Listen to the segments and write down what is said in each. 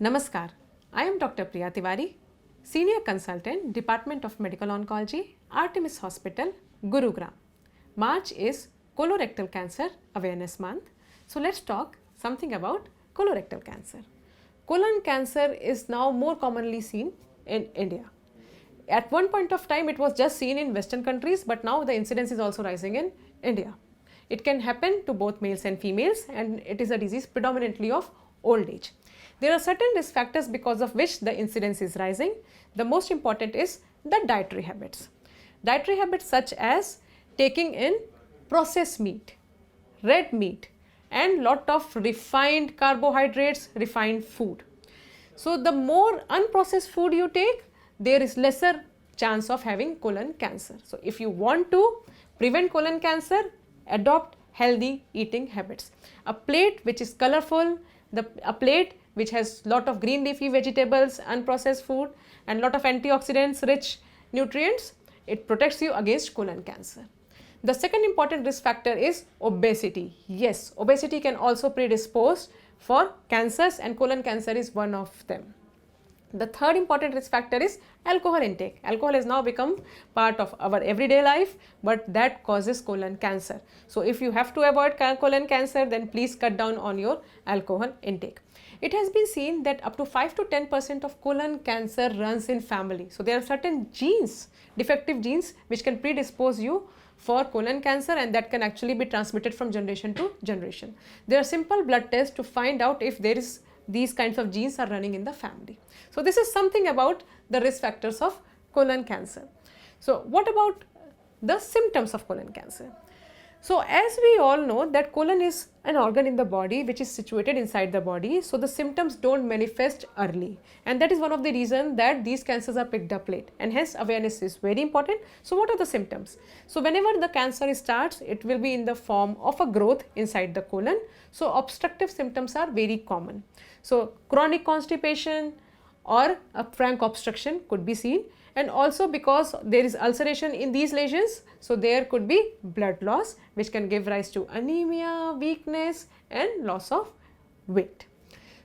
Namaskar, I am Dr. Priya Tiwari, Senior Consultant, Department of Medical Oncology, Artemis Hospital, Gurugram. March is Colorectal Cancer Awareness Month. So let's talk something about colorectal cancer. Colon cancer is now more commonly seen in India. At one point of time it was just seen in Western countries, but now the incidence is also rising in India. It can happen to both males and females, and it is a disease predominantly of old age. There are certain risk factors because of which the incidence is rising. The most important is the dietary habits. Dietary habits such as taking in processed meat, red meat, and lot of refined carbohydrates, refined food. So the more unprocessed food you take, there is lesser chance of having colon cancer. So if you want to prevent colon cancer, adopt healthy eating habits. A plate which is colorful, a plate which has lot of green leafy vegetables, unprocessed food, and lot of antioxidants rich nutrients, it protects you against colon cancer. The second important risk factor is obesity. Yes, obesity can also predispose for cancers, and colon cancer is one of them. The third important risk factor is alcohol intake. Alcohol has now become part of our everyday life, but that causes colon cancer. So if you have to avoid colon cancer, then please cut down on your alcohol intake. It has been seen that up to 5 to 10% of colon cancer runs in family. So there are certain genes, defective genes, which can predispose you for colon cancer, and that can actually be transmitted from generation to generation. There are simple blood tests to find out if there is these kinds of genes are running in the family. So this is something about the risk factors of colon cancer. So what about the symptoms of colon cancer? So as we all know that colon is an organ in the body which is situated inside the body, so the symptoms don't manifest early, and that is one of the reasons that these cancers are picked up late, and hence awareness is very important. So what are the symptoms? So whenever the cancer starts, it will be in the form of a growth inside the colon. So obstructive symptoms are very common. So chronic constipation or a frank obstruction could be seen, and also because there is ulceration in these lesions, so there could be blood loss which can give rise to anemia, weakness, and loss of weight.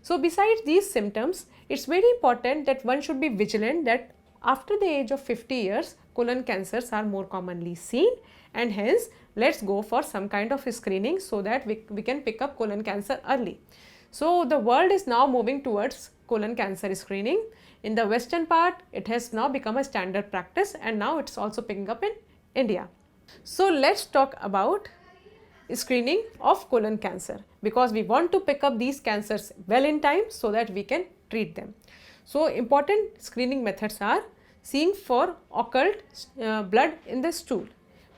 So besides these symptoms, it's very important that one should be vigilant that after the age of 50 years colon cancers are more commonly seen, and hence let's go for some kind of screening so that we can pick up colon cancer early. So the world is now moving towards colon cancer screening. In the western part, it has now become a standard practice, and now it's also picking up in India. So let's talk about screening of colon cancer, because we want to pick up these cancers well in time so that we can treat them. So important screening methods are seeing for occult blood in the stool.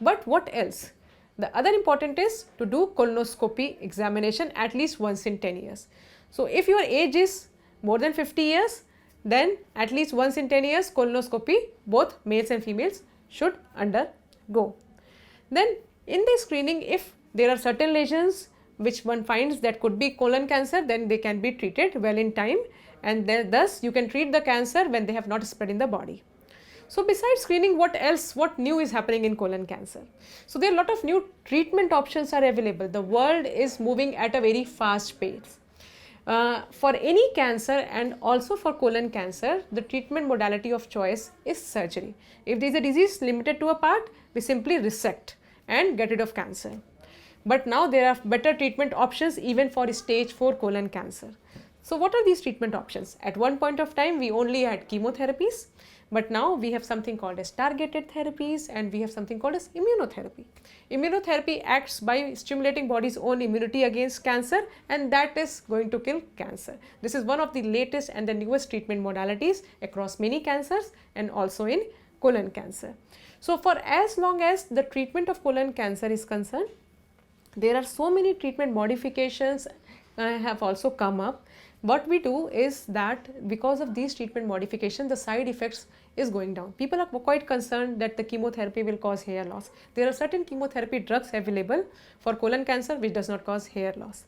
But what else? The other important is to do colonoscopy examination at least once in 10 years. So if your age is more than 50 years, then at least once in 10 years colonoscopy both males and females should undergo. Then in the screening, if there are certain lesions which one finds that could be colon cancer, then they can be treated well in time, and thus you can treat the cancer when they have not spread in the body. So besides screening, what else, what new is happening in colon cancer? So there are a lot of new treatment options are available. The world is moving at a very fast pace. For any cancer and also for colon cancer, the treatment modality of choice is surgery. If there is a disease limited to a part, we simply resect and get rid of cancer. But now there are better treatment options even for stage 4 colon cancer. So what are these treatment options? At one point of time, we only had chemotherapies, but now we have something called as targeted therapies, and we have something called as immunotherapy. Immunotherapy acts by stimulating body's own immunity against cancer, and that is going to kill cancer. This is one of the latest and the newest treatment modalities across many cancers and also in colon cancer. So for as long as the treatment of colon cancer is concerned, there are so many treatment modifications have also come up. What we do is that because of these treatment modifications, the side effects is going down. People are quite concerned that the chemotherapy will cause hair loss. There are certain chemotherapy drugs available for colon cancer which does not cause hair loss.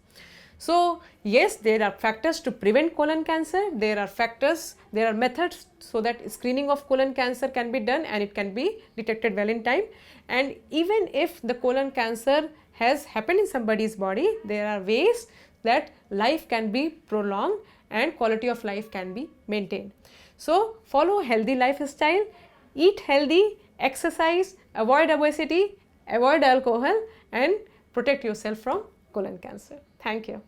So yes, there are factors to prevent colon cancer. There are methods so that screening of colon cancer can be done and it can be detected well in time. And even if the colon cancer has happened in somebody's body, there are ways that life can be prolonged and quality of life can be maintained. So follow a healthy lifestyle, eat healthy, exercise, avoid obesity, avoid alcohol, and protect yourself from colon cancer. Thank you.